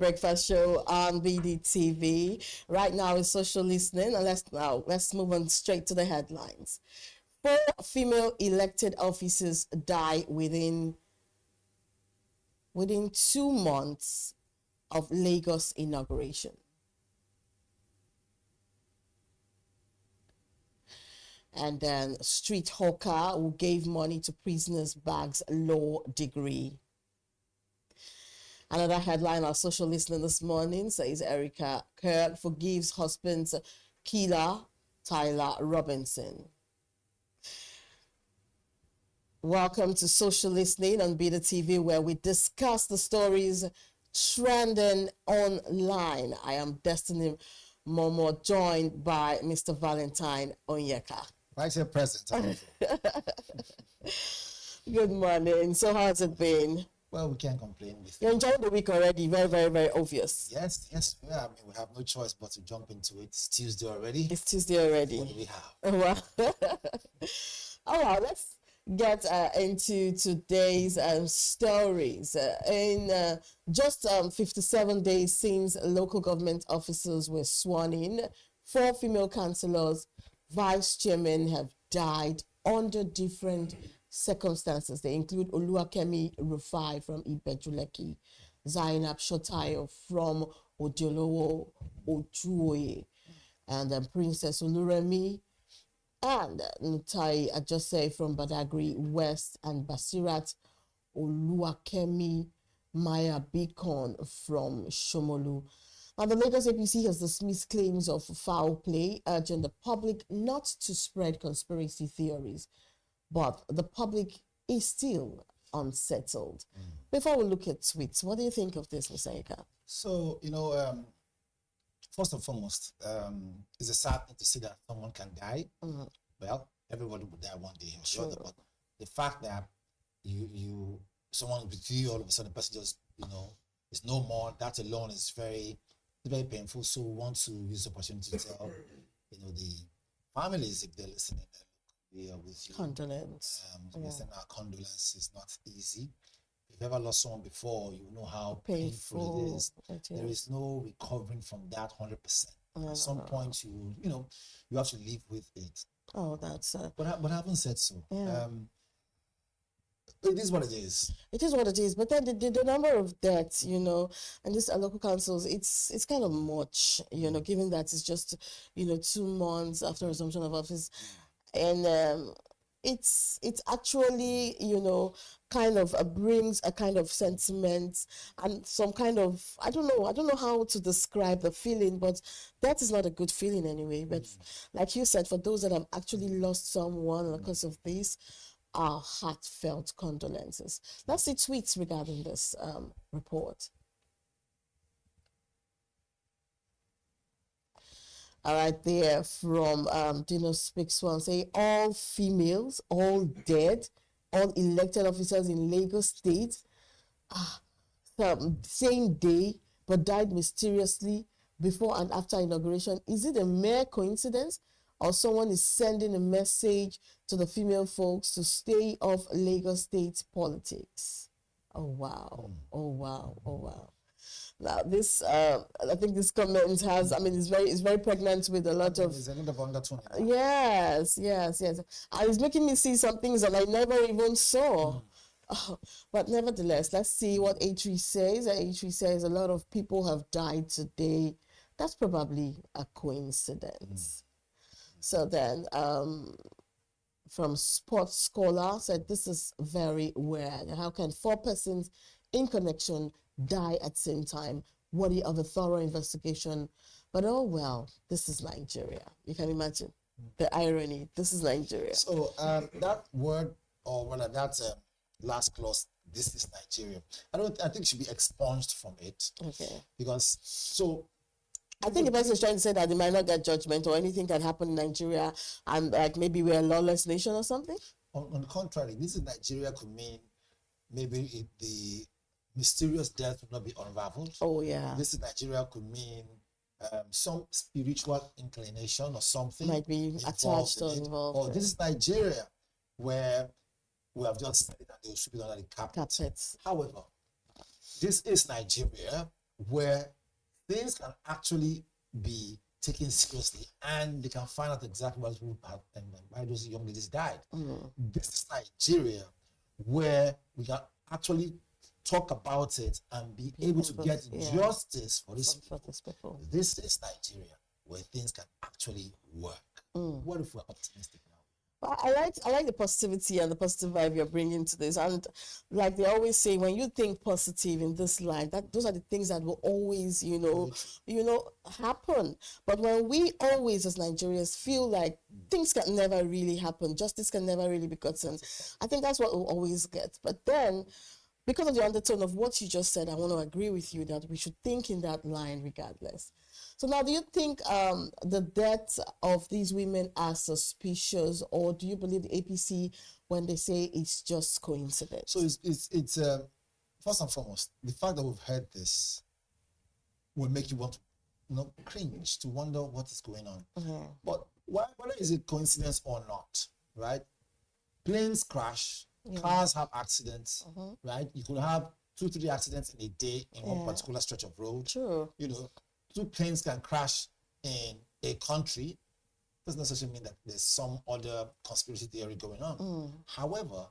Breakfast Show on BDTV. Right now is social listening, and let's move on straight to the headlines. 4 female elected officers die within 2 months of Lagos inauguration. And then street hawker who gave money to prisoners bags law degree. Another headline our social listening this morning says Erika Kirk forgives husband's killer, Tyler Robinson. Welcome to Social Listening on Beta TV, where we discuss the stories trending online. I am Destiny Momo, joined by Mr. Valentine Onyeka. Vice President. Good morning. So how's it been? Well, we can't complain. You're enjoying the week already. Very, very, very obvious. Yes. Yeah, I mean, we have no choice but to jump into it. It's Tuesday already. It's Tuesday already. What do we have? All right, let's get into today's stories. In just 57 days since local government officers were sworn in, 4 female councillors, vice chairmen have died under different circumstances. They include Oluwakemi Rufai from Ibejuleki, Zainab Shotayo from Odiolowo Ojuoye, and then Princess Oluremi and Nutai Ajose from Badagry West, and Basirat Oluwakemi Maya Beacon from Shomolu. Now, the Lagos APC has dismissed claims of foul play, urging the public not to spread conspiracy theories. But the public is still unsettled. Before we look at tweets, what do you think of this, Mr. Eka? So, first and foremost, it's a sad thing to see that someone can die. Well, everybody would die one day, I'm sure. But the fact that someone with you, all of a sudden the person just, is no more, that alone is very painful. So we want to use the opportunity to tell, the families, if they're listening, we are with you. Condolence. Listen, our condolence is not easy. If you've ever lost someone before, you know how painful it is. There is no recovering from that 100%. At some point, you have to live with it. Oh, that's. But having said so, Yeah. It is what it is. It is what it is. But then the number of deaths, and these local councils, it's kind of much, given that it's just, 2 months after assumption of office. And it's actually, kind of brings a kind of sentiment and some kind of, I don't know how to describe the feeling, but that is not a good feeling anyway. But like you said, for those that have actually lost someone because of this, our heartfelt condolences. Let's see tweets regarding this report. All right, there from Dino Speaks One, say all females, all dead, all elected officers in Lagos State, same day, but died mysteriously before and after inauguration. Is it a mere coincidence, or someone is sending a message to the female folks to stay off Lagos State politics? Oh wow! Oh wow! Oh wow! Now this, I think this comment has, it's very pregnant with a lot of. There's a lot of undertone. Yes. It's making me see some things that I never even saw. But nevertheless, let's see what A3 says. A3 says a lot of people have died today. That's probably a coincidence. So then, from Sports Scholar said, this is very weird. How can 4 persons in connection die at the same time, worthy of a thorough investigation? But oh well, this is Nigeria. You can imagine the irony. This is Nigeria. So that word, or rather that last clause, this is Nigeria, I think it should be expunged from it. Okay. Because I think the person is trying to say that they might not get judgment or anything can happen in Nigeria, and like maybe we're a lawless nation or something. On the contrary, this is Nigeria could mean maybe the mysterious death would not be unraveled. Oh yeah. This is Nigeria could mean some spiritual inclination or something might be attached or involved. Or this is Nigeria where we have just said that they should be under the carpet. However, this is Nigeria where things can actually be taken seriously and they can find out exactly what happened and why those young ladies died. This is Nigeria, where we can actually talk about it and be able to get justice for these people. This is Nigeria, where things can actually work. What if we're optimistic now? I like the positivity and the positive vibe you're bringing to this. And like they always say, when you think positive in this line, that those are the things that will always, happen. But when we always as Nigerians feel like things can never really happen, justice can never really be gotten, I think that's what we'll always get. But then, because of the undertone of what you just said, I want to agree with you that we should think in that line regardless. So now, do you think the deaths of these women are suspicious, or do you believe the APC when they say it's just coincidence? So it's first and foremost, the fact that we've heard this will make you want to cringe, to wonder what is going on. But whether is it coincidence or not, right? Planes crash, cars have accidents, right? You could have 2-3 accidents in a day in one particular stretch of road. True. 2 planes can crash in a country. Doesn't necessarily mean that there's some other conspiracy theory going on. However,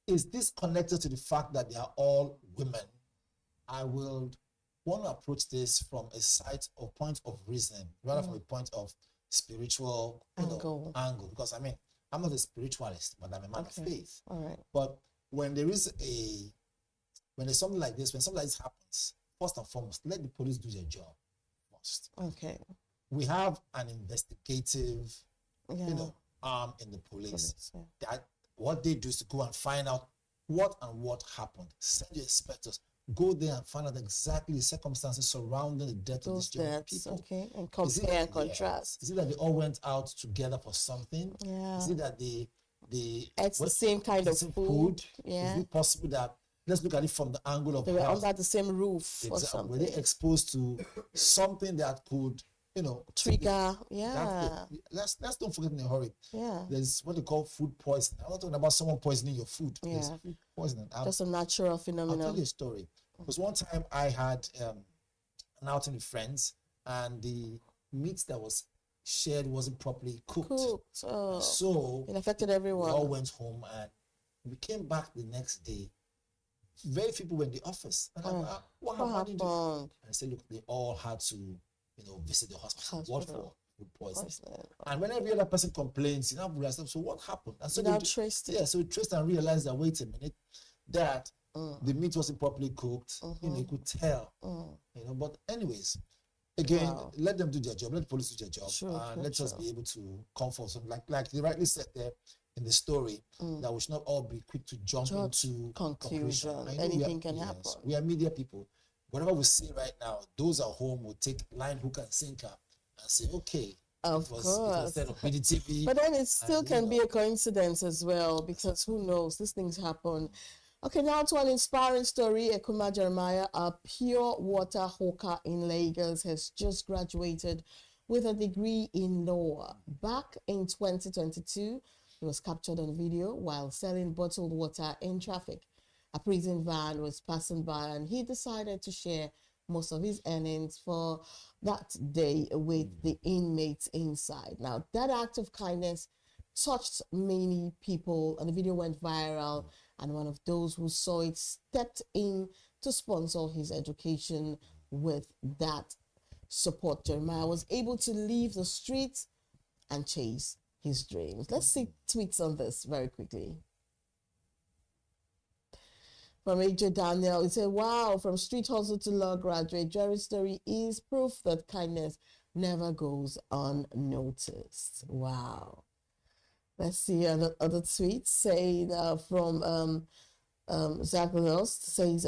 is this connected to the fact that they are all women? I will want to approach this from a side or point of reasoning, rather from a point of spiritual angle. Because I'm not a spiritualist, but I'm a man of faith. All right. But when there's something like this, when something like this happens, first and foremost, let the police do their job first. Okay. We have an investigative, arm in the police. That what they do is to go and find out what happened. Send your inspectors, go there and find out exactly the circumstances surrounding the death of these young people. Okay, and compare and contrast. Is it that they all went out together for something? Yeah. Is it that they ate the same kind of food? Yeah. Is it possible that, let's look at it from the angle of they were under the same roof or something? Were they exposed to something that could, trigger? Let's don't forget in a hurry. Yeah. There's what they call food poisoning. I'm not talking about someone poisoning your food. Yeah. There's food poisoning. Just a natural phenomenon. I'll tell you a story. Because one time I had an outing with friends, and the meat that was shared wasn't properly cooked. Oh, so it affected everyone. We all went home, and we came back the next day. Very few people were in the office. And I'm like, what happened? And I said, look, they all had to, visit the hospital. What for? Food poisoning. And when every other person complains, we realize, so what happened? And so traced it. Yeah, so we traced and realized that, wait a minute, that the meat wasn't properly cooked. You could tell. But anyways, again, let them do their job. Let the police do their job. Let us be able to comfort them. Like they rightly said there in the story, that we should not all be quick to jump into conclusion. Anything can happen. We are media people. Whatever we see right now, those at home will take line, hook, and sinker and say, okay, of course. It was instead of BDTV. But then it still can be a coincidence as well, because who knows? These things happen. Okay, now to an inspiring story. Ekuma Jeremiah, a pure water hawker in Lagos, has just graduated with a degree in law. Back in 2022, he was captured on video while selling bottled water in traffic. A prison van was passing by, and he decided to share most of his earnings for that day with the inmates inside. Now, that act of kindness touched many people, and the video went viral, and one of those who saw it stepped in to sponsor his education with that support. Jeremiah was able to leave the streets and chase his dreams. Let's see tweets on this very quickly. From AJ Daniel, it said, wow, from street hustle to law graduate, Jerry's story is proof that kindness never goes unnoticed. Wow. Let's see other tweets saying from Zach Lost says,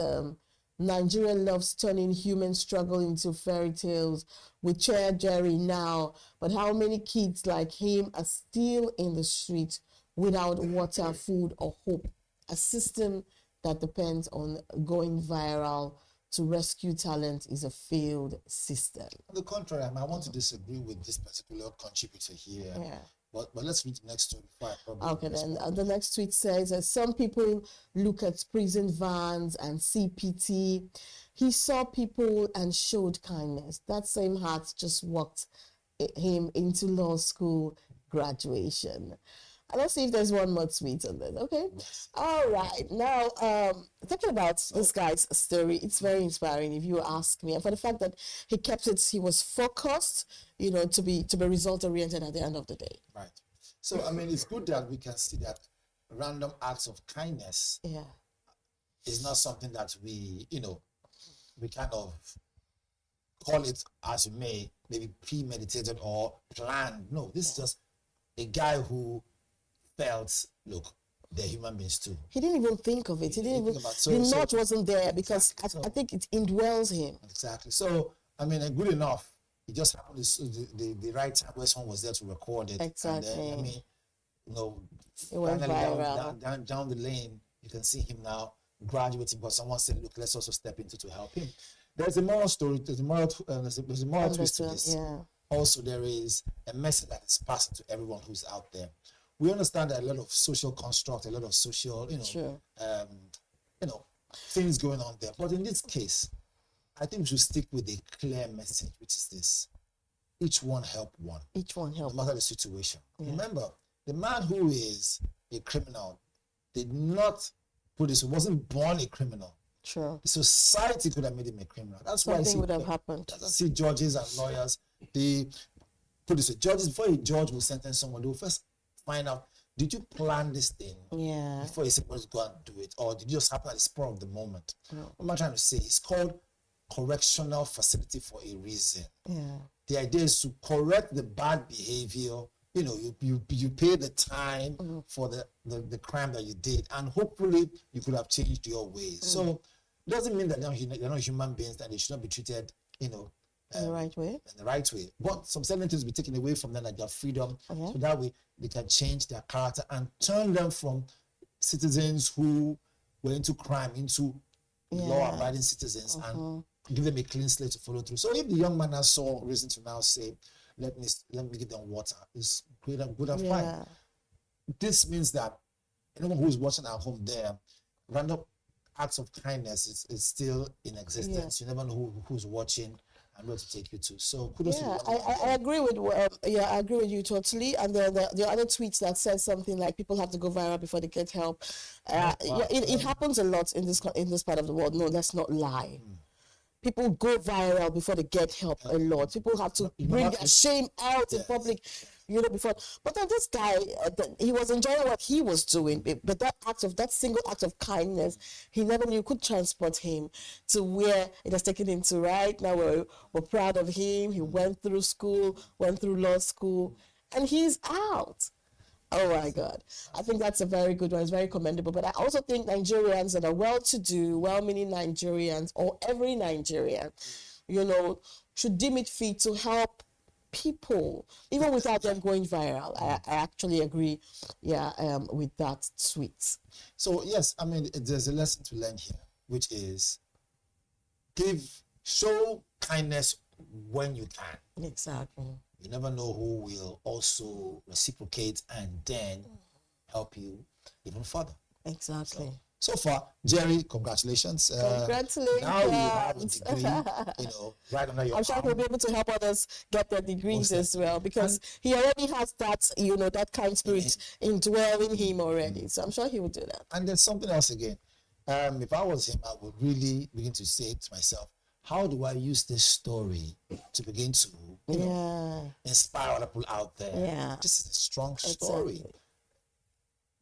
Nigeria loves turning human struggle into fairy tales. We cheer Jerry now, but how many kids like him are still in the streets without water, food, or hope? A system that depends on going viral to rescue talent is a failed system. On the contrary, I want to disagree with this particular contributor here. Yeah. But let's read the next story before I probably Okay, then respond. the next tweet says, some people look at prison vans and see pity. He saw people and showed kindness. That same heart just walked him into law school graduation. Let's see if there's one more tweet on this. Okay. Yes. All right. Now, talking about this guy's story, it's very inspiring if you ask me. And for the fact that he was focused, to be result oriented at the end of the day. Right. So I mean, it's good that we can see that random acts of kindness is not something that we kind of call it as you may, maybe premeditated or planned. No, this is just a guy who felt, look, they're human beings too. He didn't even think of it. He didn't even, the notch wasn't there because I think it indwells him. Exactly. So, I mean, good enough. It just happened the right time where someone was there to record it. Exactly. And then, I mean, it went viral. down the lane, you can see him now graduating, but someone said, look, let's also step into to help him. There's a moral story, there's a moral twist to this. Yeah. Also, there is a message that is passed to everyone who's out there. We understand that a lot of social construct, a lot of social, things going on there. But in this case, I think we should stick with a clear message, which is this: each one help one. Each one help. No matter the situation. Yeah. Remember, the man who is a criminal did not wasn't born a criminal. Sure. The society could have made him a criminal. That's why something would have happened. That's why I see judges and lawyers. Judges, before a judge will sentence someone, they will first find out, did you plan this thing before you say, let's go and do it? Or did you just happen at the spur of the moment? What am I trying to say? It's called correctional facility for a reason. Yeah. The idea is to correct the bad behavior. You pay the time for the crime that you did, and hopefully you could have changed your ways. So it doesn't mean that they're not human beings, that they should not be treated, in the right way. In the right way. But some certain things will be taken away from them, like their freedom, so that way they can change their character and turn them from citizens who were into crime into law-abiding citizens and give them a clean slate to follow through. So if the young man has saw reason to now say, let me give them water, it's good and fine. This means that anyone who is watching at home there, random acts of kindness is still in existence. You never know who's watching and where to take you to. So kudos to I agree with I agree with you totally. And the other tweets that says something like people have to go viral before they get help. It happens a lot in this part of the world. No, let's not lie. People go viral before they get help a lot. People have to bring their shame out in public, before. But then this guy, he was enjoying what he was doing. But that single act of kindness, he never knew could transport him to where it has taken him to right now. We're proud of him. He went through school, went through law school, and he's out. Oh my God. I think that's a very good one. It's very commendable. But I also think Nigerians that are well-to-do, well-meaning Nigerians, or every Nigerian, should deem it fit to help people, even without them going viral. I actually agree, with that tweet. So, yes, I mean, there's a lesson to learn here, which is show kindness when you can. Exactly. You never know who will also reciprocate and then help you even further. Exactly. So far, Jerry, congratulations. Congratulations. Now you have a degree, right under your I'm sure he'll be able to help others get their degrees as well, because he already has that, that kind spirit indwelling him already. So I'm sure he will do that. And there's something else again. If I was him, I would really begin to say to myself, how do I use this story to begin to inspire other people out there? Yeah. This is a strong story.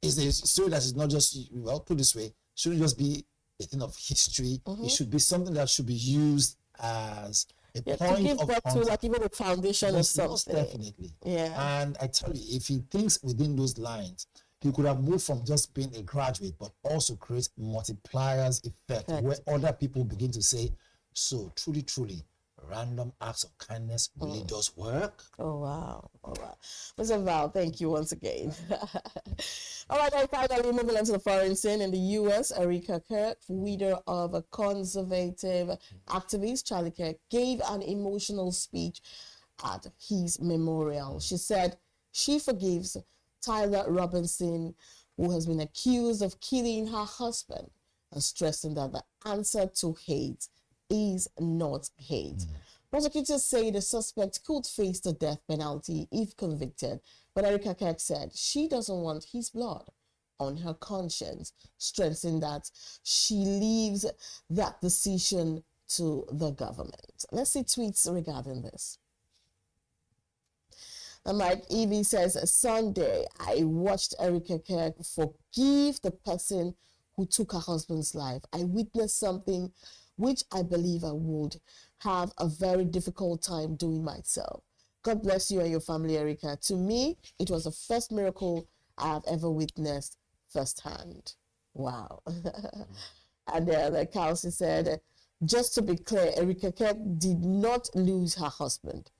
It's a story that is not just, put this way, shouldn't just be a thing of history. It should be something that should be used as a point to give of back contact. to like even a foundation or something. Most definitely. Yeah. And I tell you, if he thinks within those lines, he could have moved from just being a graduate, but also create multipliers effect where other people begin to say, so truly, random acts of kindness really does work. Oh wow. Mr. Val, thank you once again. All right, and finally moving on to the foreign scene. In the US, Erika Kirk, widow of a conservative activist, Charlie Kirk, gave an emotional speech at his memorial. She said She forgives Tyler Robinson, who has been accused of killing her husband, and stressing that the answer to hate is not hate. Prosecutors say the suspect could face the death penalty if convicted, but Erika Kirk said she doesn't want his blood on her conscience, stressing that she leaves that decision to the government. Let's see tweets regarding this. And Mike Evie says, Sunday, I watched Erika Kirk forgive the person who took her husband's life. I witnessed something which I believe I would have a very difficult time doing myself. God bless you and your family, Erika. To me, it was the first miracle I have ever witnessed firsthand. Wow. And like Kelsey said, just to be clear, Erika Kirk did not lose her husband.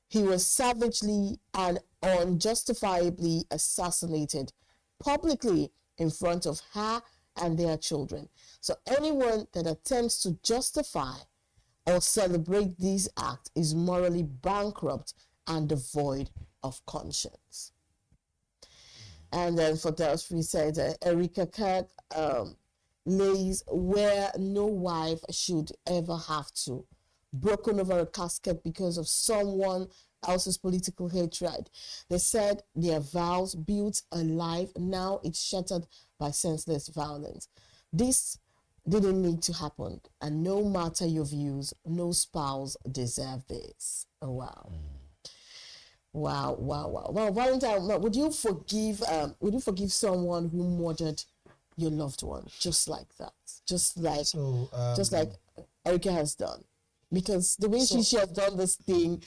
He was savagely and unjustifiably assassinated publicly in front of her and their children. So anyone that attempts to justify or celebrate this act is morally bankrupt and devoid of conscience. And then for those, we said Erika Kirk lays where no wife should ever have to, broken over a casket because of someone else's political hatred. They said their vows built a life, now it's shattered by senseless violence. This didn't need to happen, and no matter your views, no spouse deserves this. Oh wow. Wow. Well, Valentine, would you forgive someone who murdered your loved one just like that? Just like Erika has done? Because the way she has done this thing,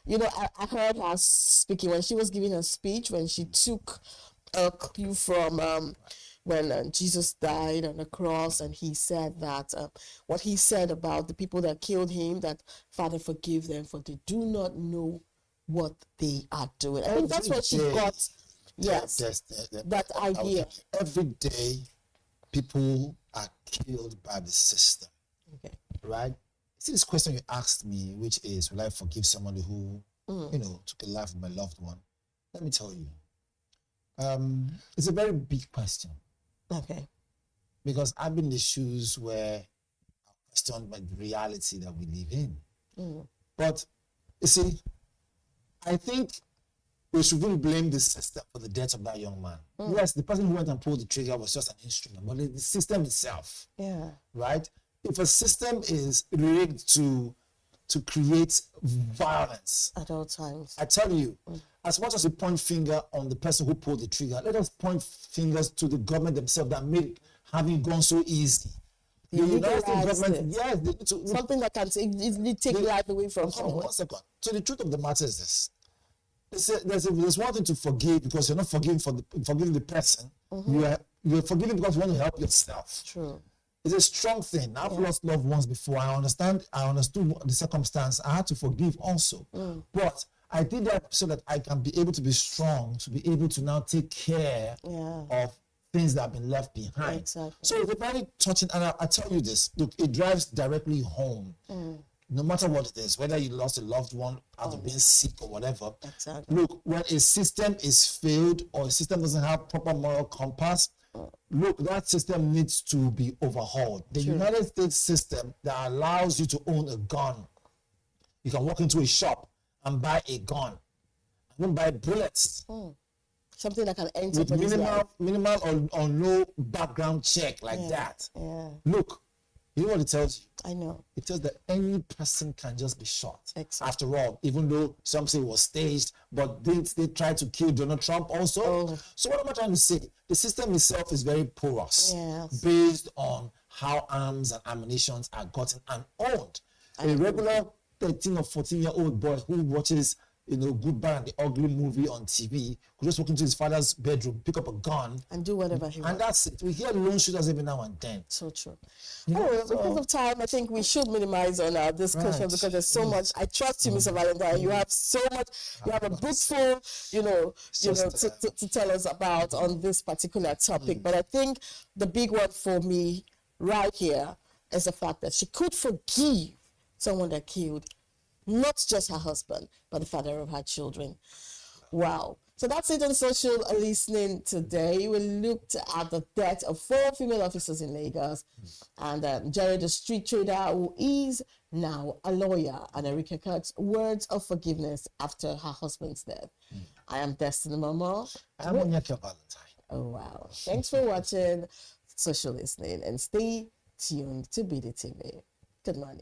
I heard her speaking when she was giving her speech, when she took a clue from when Jesus died on the cross, and he said that what he said about the people that killed him, that Father forgive them, for they do not know what they are doing. I think that's what she got. Yes, that idea. Every day, people are killed by the system. Okay. Right? See this question you asked me, which is, will I forgive somebody who, took a life of my loved one? Let me tell you. It's a very big question. Okay. Because I've been in the shoes where I question the reality that we live in. But, you see, I think we shouldn't blame the system for the death of that young man. Yes, the person who went and pulled the trigger was just an instrument, but the system itself. Yeah. Right? If a system is rigged to create violence at all times, I tell you, as much as we point finger on the person who pulled the trigger, let us point fingers to the government themselves that made having gone so easy. The United States government, yes, something that can easily take life away from someone. 1 second. So the truth of the matter is this: there's one thing to forgive because you're not forgiving forgiving the person. You're forgiving because you want to help yourself. True. It's a strong thing. I've lost loved ones before. I understood the circumstance. I had to forgive also. But I did that so that I can be able to be strong, to be able to now take care of things that have been left behind. Exactly. So it's very touching. And I tell you this, look, it drives directly home. No matter what it is, whether you lost a loved one out of being sick or whatever. Exactly. Look, when a system is failed or a system doesn't have proper moral compass, look, that system needs to be overhauled. The United States system that allows you to own a gun. You can walk into a shop and buy a gun. And then buy bullets. Something that can enter with minimal or no background check like that. Yeah. Look, you know what it tells you? I know. It tells that any person can just be shot. Exactly. After all, even though some say it was staged, but they tried to kill Donald Trump also. So what am I trying to say? The system itself is very porous, based on how arms and ammunition are gotten and owned. A regular 13 or 14-year-old boy who watches Good Bad and the Ugly movie on TV could just walk into his father's bedroom, pick up a gun, and do whatever he wants. And that's it. We hear lone shooters every now and then. So true. Because of time, I think we should minimize on our discussion because there's so much. I trust you, Mr. Valentine. You have so much. You have a book full, to tell us about on this particular topic. But I think the big one for me right here is the fact that she could forgive someone that killed not just her husband, but the father of her children. Wow. So that's it on social listening today. We looked at the death of 4 female officers in Lagos, and Jerry, the street trader who is now a lawyer, and Erika Kirk's words of forgiveness after her husband's death. I am Destiny Momo. I'm Valentine. Oh, wow. Thanks for watching Social Listening, and stay tuned to BDTV. Good morning.